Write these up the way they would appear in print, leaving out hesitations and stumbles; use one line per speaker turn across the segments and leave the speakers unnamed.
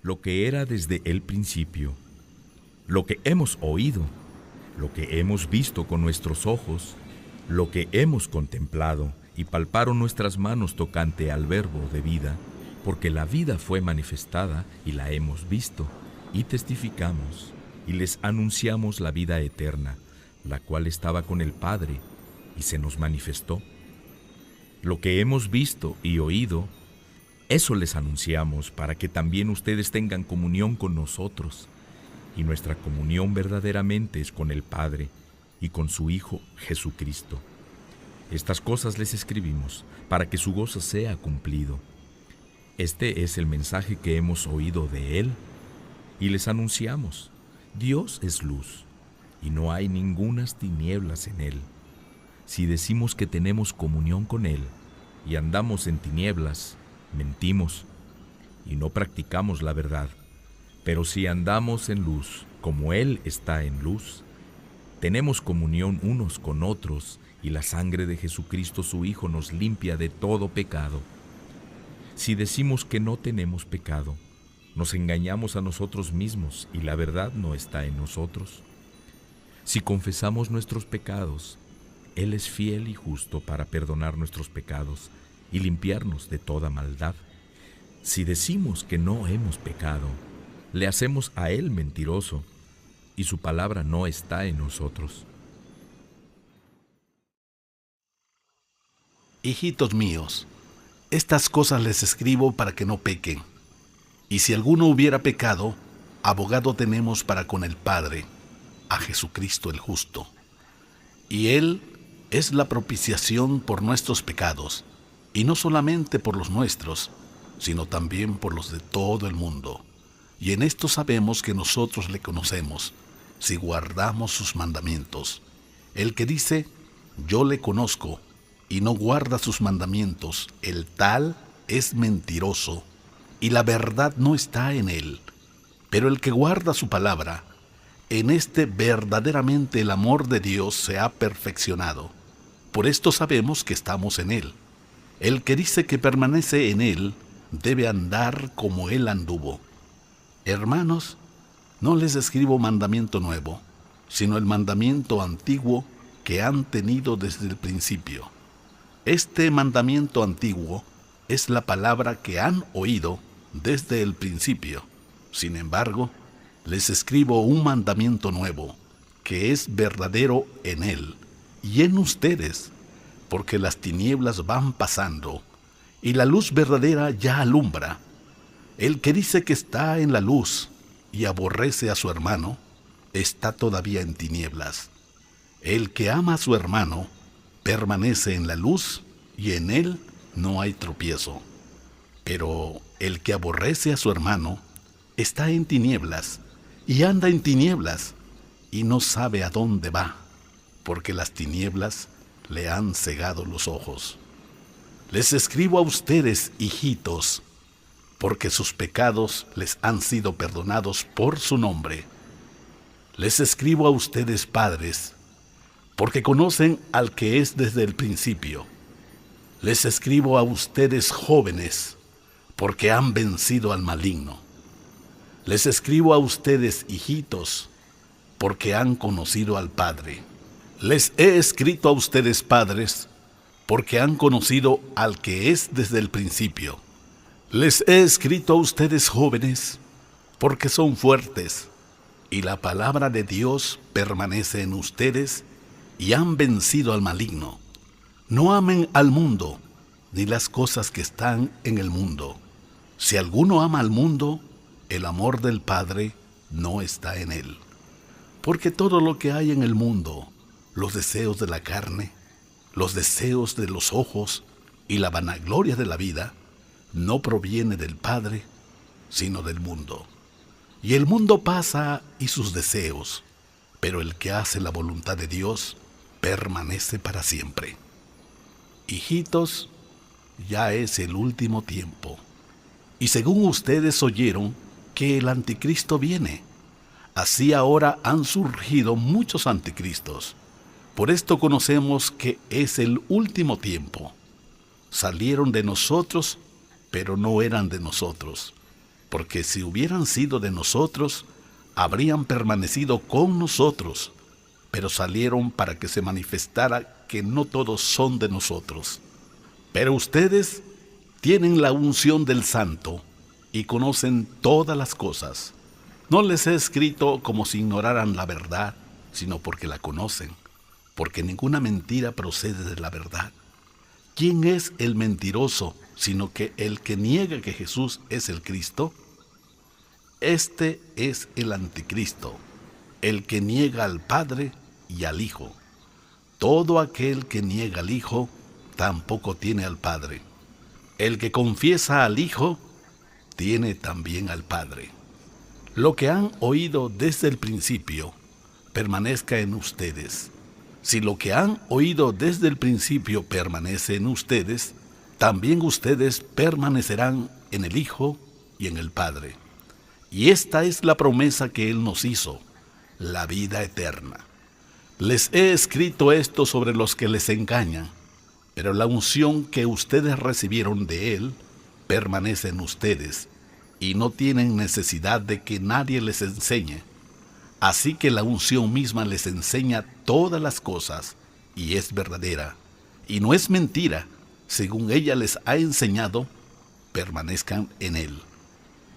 lo que era desde el principio, lo que hemos oído, lo que hemos visto con nuestros ojos, lo que hemos contemplado y palparon nuestras manos tocante al verbo de vida, porque la vida fue manifestada y la hemos visto, y testificamos, y les anunciamos la vida eterna, la cual estaba con el Padre, y se nos manifestó. Lo que hemos visto y oído, eso les anunciamos para que también ustedes tengan comunión con nosotros. Y nuestra comunión verdaderamente es con el Padre y con su Hijo Jesucristo. Estas cosas les escribimos para que su gozo sea cumplido. Este es el mensaje que hemos oído de Él y les anunciamos. Dios es luz y no hay ningunas tinieblas en Él. Si decimos que tenemos comunión con Él y andamos en tinieblas, mentimos y no practicamos la verdad. Pero si andamos en luz, como Él está en luz, tenemos comunión unos con otros y la sangre de Jesucristo su Hijo nos limpia de todo pecado. Si decimos que no tenemos pecado, nos engañamos a nosotros mismos y la verdad no está en nosotros. Si confesamos nuestros pecados, Él es fiel y justo para perdonar nuestros pecados y limpiarnos de toda maldad. Si decimos que no hemos pecado, le hacemos a Él mentiroso y su palabra no está en nosotros.
Hijitos míos, estas cosas les escribo para que no pequen. Y si alguno hubiera pecado, abogado tenemos para con el Padre, a Jesucristo el justo. Y Él es la propiciación por nuestros pecados, y no solamente por los nuestros, sino también por los de todo el mundo. Y en esto sabemos que nosotros le conocemos, si guardamos sus mandamientos. El que dice, yo le conozco, y no guarda sus mandamientos, el tal es mentiroso, y la verdad no está en él. Pero el que guarda su palabra, en este verdaderamente el amor de Dios se ha perfeccionado. Por esto sabemos que estamos en él. El que dice que permanece en él, debe andar como él anduvo. Hermanos, no les escribo mandamiento nuevo, sino el mandamiento antiguo que han tenido desde el principio. Este mandamiento antiguo es la palabra que han oído desde el principio. Sin embargo, les escribo un mandamiento nuevo, que es verdadero en él y en ustedes, porque las tinieblas van pasando y la luz verdadera ya alumbra. El que dice que está en la luz y aborrece a su hermano, está todavía en tinieblas. El que ama a su hermano permanece en la luz y en él no hay tropiezo. Pero el que aborrece a su hermano está en tinieblas y anda en tinieblas y no sabe a dónde va, porque las tinieblas le han cegado los ojos. Les escribo a ustedes, hijitos, porque sus pecados les han sido perdonados por su nombre. Les escribo a ustedes, padres, porque conocen al que es desde el principio. Les escribo a ustedes, jóvenes, porque han vencido al maligno. Les escribo a ustedes, hijitos, porque han conocido al Padre. Les he escrito a ustedes, padres, porque han conocido al que es desde el principio. Les he escrito a ustedes, jóvenes, porque son fuertes, y la palabra de Dios permanece en ustedes, y han vencido al maligno. No amen al mundo, ni las cosas que están en el mundo. Si alguno ama al mundo, el amor del Padre no está en él. Porque todo lo que hay en el mundo, los deseos de la carne, los deseos de los ojos y la vanagloria de la vida, no proviene del Padre, sino del mundo. Y el mundo pasa y sus deseos, pero el que hace la voluntad de Dios permanece para siempre. Hijitos, ya es el último tiempo. Y según ustedes oyeron que el anticristo viene, así ahora han surgido muchos anticristos. Por esto conocemos que es el último tiempo. Salieron de nosotros, pero no eran de nosotros. porque si hubieran sido de nosotros, habrían permanecido con nosotros, pero salieron para que se manifestara que no todos son de nosotros. Pero ustedes tienen la unción del Santo y conocen todas las cosas. No les he escrito como si ignoraran la verdad, sino porque la conocen, porque ninguna mentira procede de la verdad. ¿Quién es el mentiroso, sino que el que niega que Jesús es el Cristo? Este es el anticristo, el que niega al Padre y al Hijo. Todo aquel que niega al Hijo, tampoco tiene al Padre. El que confiesa al Hijo, tiene también al Padre. Lo que han oído desde el principio, permanezca en ustedes. Si lo que han oído desde el principio permanece en ustedes, también ustedes permanecerán en el Hijo y en el Padre. Y esta es la promesa que Él nos hizo, la vida eterna. Les he escrito esto sobre los que les engañan, pero la unción que ustedes recibieron de Él permanece en ustedes, y no tienen necesidad de que nadie les enseñe. Así que la unción misma les enseña todas las cosas, y es verdadera, y no es mentira. Según ella les ha enseñado, permanezcan en Él.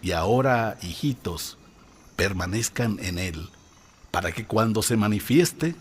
Y ahora, hijitos, permanezcan en Él, para que cuando se manifieste,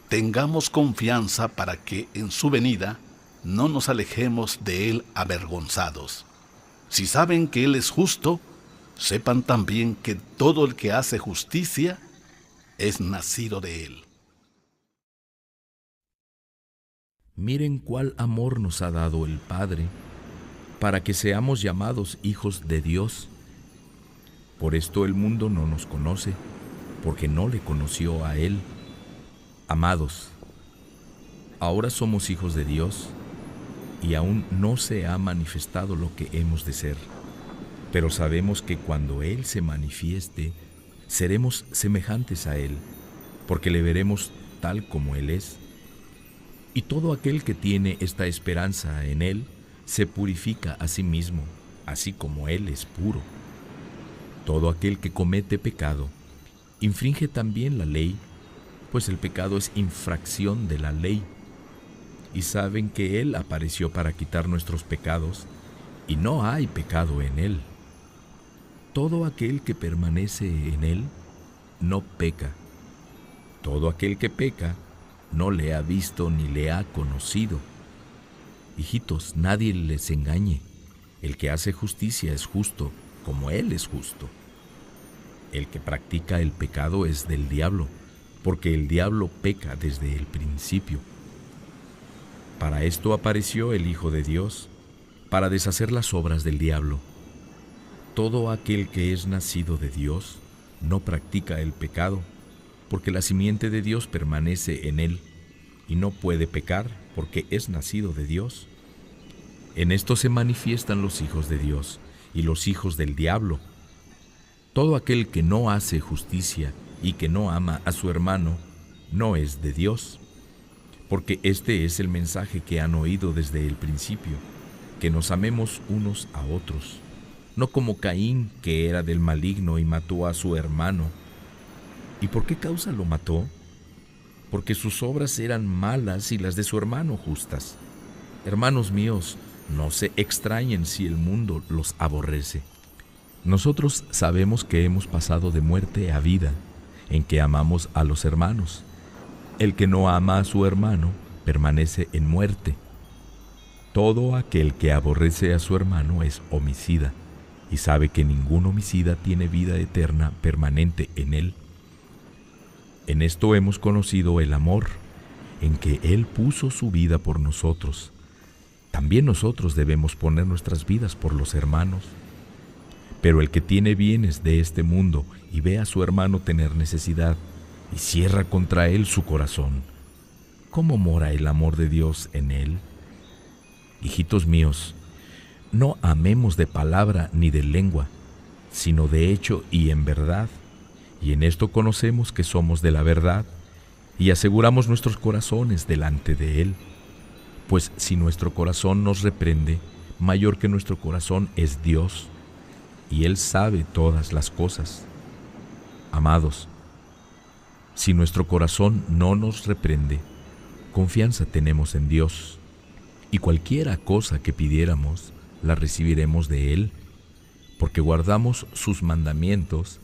tengamos confianza para que en su venida no nos alejemos de Él avergonzados. Si saben que Él es justo, sepan también que todo el que hace justicia es nacido de Él.
Miren cuál amor nos ha dado el Padre, para que seamos llamados hijos de Dios. Por esto el mundo no nos conoce, porque no le conoció a Él. Amados, ahora somos hijos de Dios, y aún no se ha manifestado lo que hemos de ser. Pero sabemos que cuando Él se manifieste, seremos semejantes a Él, porque le veremos tal como Él es. Y todo aquel que tiene esta esperanza en Él, se purifica a sí mismo, así como Él es puro. Todo aquel que comete pecado, infringe también la ley, pues el pecado es infracción de la ley. Y saben que Él apareció para quitar nuestros pecados, y no hay pecado en Él. Todo aquel que permanece en Él, no peca. Todo aquel que peca, no le ha visto ni le ha conocido. Hijitos, nadie les engañe. El que hace justicia es justo, como Él es justo. El que practica el pecado es del diablo, porque el diablo peca desde el principio. Para esto apareció el Hijo de Dios, para deshacer las obras del diablo. Todo aquel que es nacido de Dios no practica el pecado, porque la simiente de Dios permanece en él, y no puede pecar porque es nacido de Dios. En esto se manifiestan los hijos de Dios y los hijos del diablo. Todo aquel que no hace justicia y que no ama a su hermano, no es de Dios, porque este es el mensaje que han oído desde el principio, que nos amemos unos a otros, no como Caín, que era del maligno y mató a su hermano. ¿Y por qué causa lo mató? Porque sus obras eran malas y las de su hermano justas. Hermanos míos, no se extrañen si el mundo los aborrece. Nosotros sabemos que hemos pasado de muerte a vida, en que amamos a los hermanos. El que no ama a su hermano permanece en muerte. Todo aquel que aborrece a su hermano es homicida, y sabe que ningún homicida tiene vida eterna permanente en él. En esto hemos conocido el amor, en que Él puso su vida por nosotros. También nosotros debemos poner nuestras vidas por los hermanos. Pero el que tiene bienes de este mundo y ve a su hermano tener necesidad y cierra contra él su corazón, ¿cómo mora el amor de Dios en él? Hijitos míos, no amemos de palabra ni de lengua, sino de hecho y en verdad. Y en esto conocemos que somos de la verdad y aseguramos nuestros corazones delante de Él. Pues si nuestro corazón nos reprende, mayor que nuestro corazón es Dios. y Él sabe todas las cosas. Amados, si nuestro corazón no nos reprende, confianza tenemos en Dios, y cualquiera cosa que pidiéramos, la recibiremos de Él, porque guardamos sus mandamientos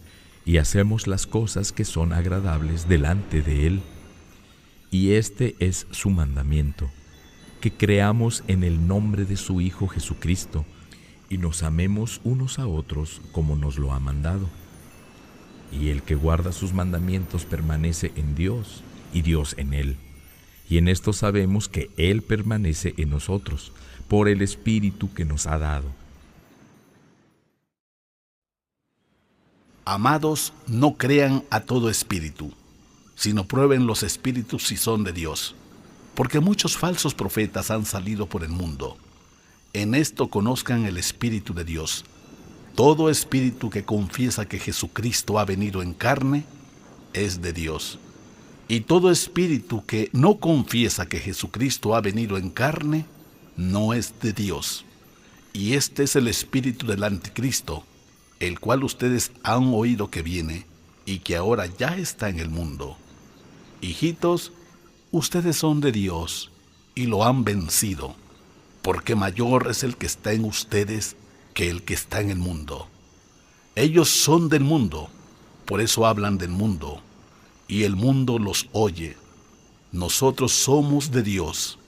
y hacemos las cosas que son agradables delante de Él. Y este es su mandamiento, que creamos en el nombre de su Hijo Jesucristo, y nos amemos unos a otros como nos lo ha mandado. Y el que guarda sus mandamientos permanece en Dios, y Dios en él. Y en esto sabemos que Él permanece en nosotros, por el Espíritu que nos ha dado.
Amados, no crean a todo espíritu, sino prueben los espíritus si son de Dios, porque muchos falsos profetas han salido por el mundo. En esto conozcan el Espíritu de Dios. Todo espíritu que confiesa que Jesucristo ha venido en carne es de Dios. Y todo espíritu que no confiesa que Jesucristo ha venido en carne no es de Dios. Y este es el espíritu del anticristo, el cual ustedes han oído que viene y que ahora ya está en el mundo. Hijitos, ustedes son de Dios y lo han vencido, porque mayor es el que está en ustedes que el que está en el mundo. Ellos son del mundo, por eso hablan del mundo, y el mundo los oye. Nosotros somos de Dios.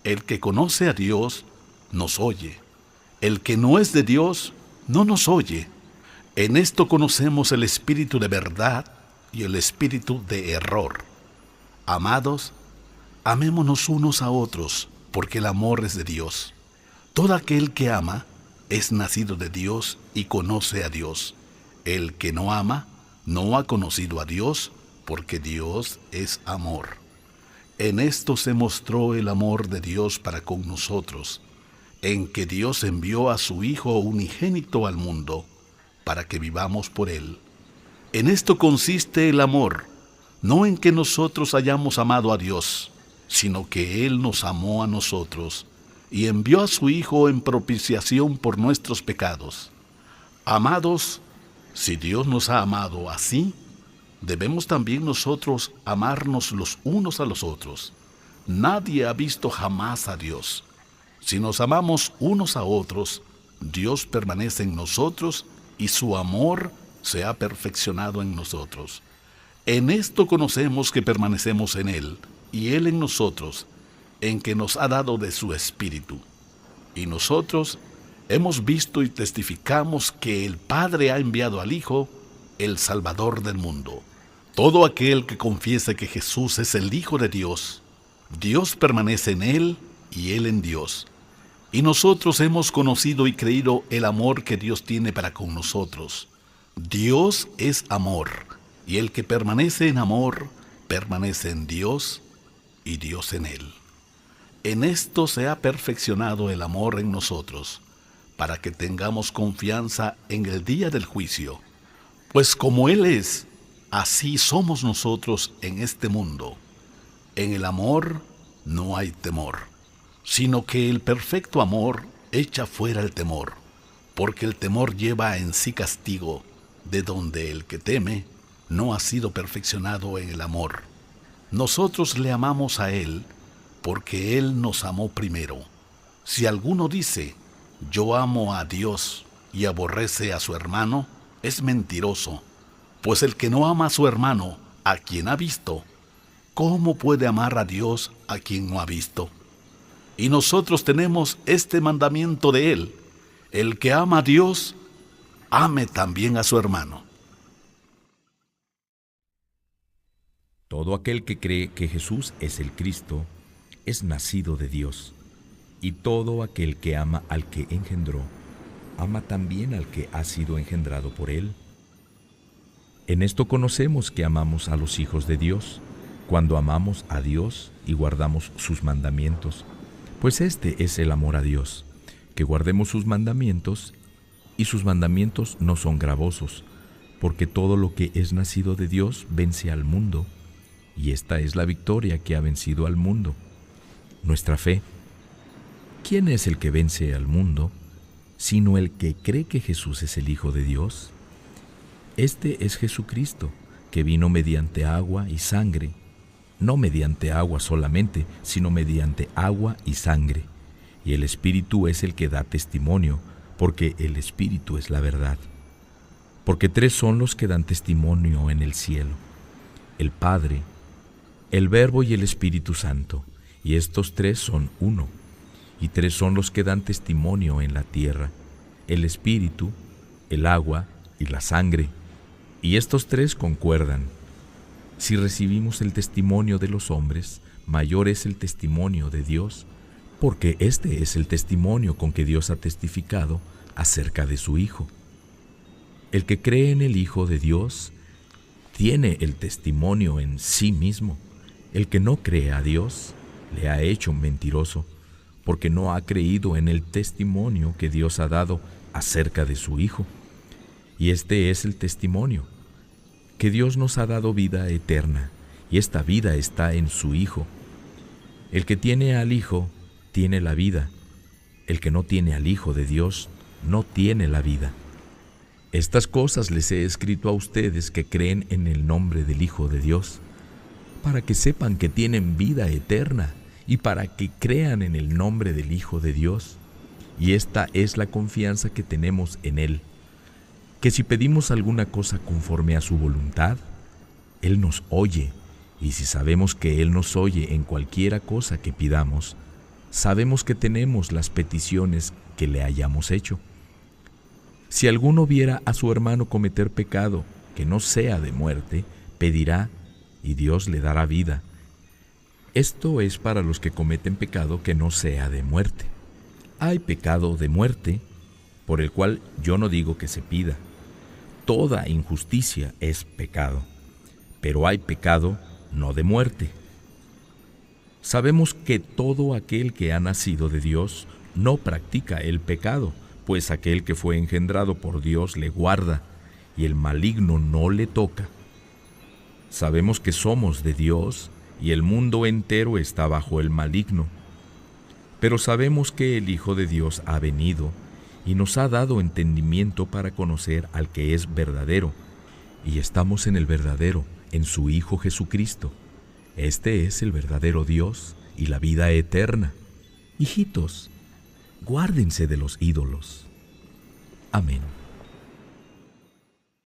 El que conoce a Dios nos oye. El que no es de Dios no nos oye. En esto conocemos el espíritu de verdad y el espíritu de error. Amados, amémonos unos a otros, porque el amor es de Dios. Todo aquel que ama es nacido de Dios y conoce a Dios. El que no ama no ha conocido a Dios, porque Dios es amor. En esto se mostró el amor de Dios para con nosotros, en que Dios envió a su Hijo unigénito al mundo, para que vivamos por Él. En esto consiste el amor, no en que nosotros hayamos amado a Dios, sino que Él nos amó a nosotros, y envió a su Hijo en propiciación por nuestros pecados. Amados, si Dios nos ha amado así, debemos también nosotros amarnos los unos a los otros. Nadie ha visto jamás a Dios. Si nos amamos unos a otros, Dios permanece en nosotros y su amor se ha perfeccionado en nosotros. En esto conocemos que permanecemos en Él y Él en nosotros, en que nos ha dado de su Espíritu. Y nosotros hemos visto y testificamos que el Padre ha enviado al Hijo, el Salvador del mundo. Todo aquel que confiese que Jesús es el Hijo de Dios, Dios permanece en Él y Él en Dios. Y nosotros hemos conocido y creído el amor que Dios tiene para con nosotros. Dios es amor, y el que permanece en amor, permanece en Dios y Dios en él. En esto se ha perfeccionado el amor en nosotros, para que tengamos confianza en el día del juicio. Pues como Él es, así somos nosotros en este mundo. En el amor no hay temor, sino que el perfecto amor echa fuera el temor, porque el temor lleva en sí castigo, de donde el que teme no ha sido perfeccionado en el amor. Nosotros le amamos a Él, porque Él nos amó primero. Si alguno dice, yo amo a Dios, y aborrece a su hermano, es mentiroso, pues el que no ama a su hermano, a quien ha visto, ¿cómo puede amar a Dios a quien no ha visto? Y nosotros tenemos este mandamiento de Él: el que ama a Dios, ame también a su hermano.
Todo aquel que cree que Jesús es el Cristo es nacido de Dios, y todo aquel que ama al que engendró, ama también al que ha sido engendrado por Él. En esto conocemos que amamos a los hijos de Dios, cuando amamos a Dios y guardamos sus mandamientos. Pues este es el amor a Dios, que guardemos sus mandamientos, y sus mandamientos no son gravosos, porque todo lo que es nacido de Dios vence al mundo, y esta es la victoria que ha vencido al mundo, nuestra fe. ¿Quién es el que vence al mundo, sino el que cree que Jesús es el Hijo de Dios. Este es Jesucristo, que vino mediante agua y sangre, no mediante agua solamente, sino mediante agua y sangre. Y el Espíritu es el que da testimonio, porque el Espíritu es la verdad. Porque tres son los que dan testimonio en el cielo: el Padre, el Verbo y el Espíritu Santo, y estos tres son uno. Y tres son los que dan testimonio en la tierra: el Espíritu, el agua y la sangre, y estos tres concuerdan. Si recibimos el testimonio de los hombres, mayor es el testimonio de Dios, porque este es el testimonio con que Dios ha testificado acerca de su Hijo. El que cree en el Hijo de Dios tiene el testimonio en sí mismo. El que no cree a Dios le ha hecho mentiroso, porque no ha creído en el testimonio que Dios ha dado acerca de su Hijo. Y este es el testimonio, que Dios nos ha dado vida eterna, y esta vida está en su Hijo. El que tiene al Hijo tiene la vida. El que no tiene al Hijo de Dios no tiene la vida. Estas cosas les he escrito a ustedes que creen en el nombre del Hijo de Dios, para que sepan que tienen vida eterna, y para que crean en el nombre del Hijo de Dios. Y esta es la confianza que tenemos en Él, que si pedimos alguna cosa conforme a su voluntad, Él nos oye, y si sabemos que Él nos oye en cualquiera cosa que pidamos, sabemos que tenemos las peticiones que le hayamos hecho. Si alguno viera a su hermano cometer pecado que no sea de muerte, pedirá, y Dios le dará vida. Esto es para los que cometen pecado que no sea de muerte. Hay pecado de muerte, por el cual yo no digo que se pida. Toda injusticia es pecado, pero hay pecado no de muerte. Sabemos que todo aquel que ha nacido de Dios no practica el pecado, pues aquel que fue engendrado por Dios le guarda, y el maligno no le toca. Sabemos que somos de Dios, y el mundo entero está bajo el maligno. Pero sabemos que el Hijo de Dios ha venido y nos ha dado entendimiento para conocer al que es verdadero, y estamos en el verdadero, en su Hijo Jesucristo. Este es el verdadero Dios y la vida eterna. Hijitos, guárdense de los ídolos. Amén.